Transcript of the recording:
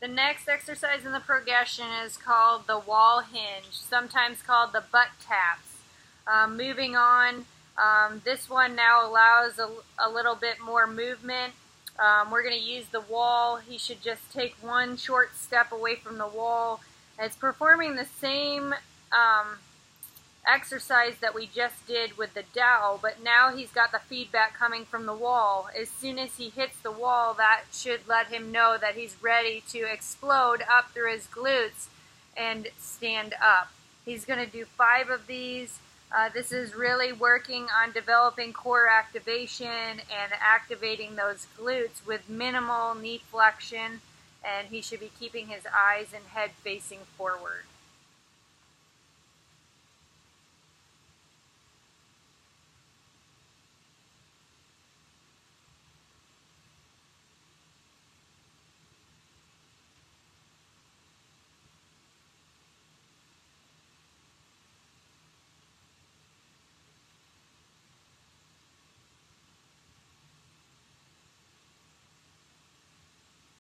The next exercise in the progression is called the wall hinge, sometimes called the butt taps. Moving on, this one now allows a little bit more movement. We're going to use the wall. He should just take one short step away from the wall. It's performing the same exercise that we just did with the dowel, but now he's got the feedback coming from the wall. As soon as he hits the wall, that should let him know that he's ready to explode up through his glutes and stand up. He's going to do 5 of these. This is really working on developing core activation and activating those glutes with minimal knee flexion, and he should be keeping his eyes and head facing forward.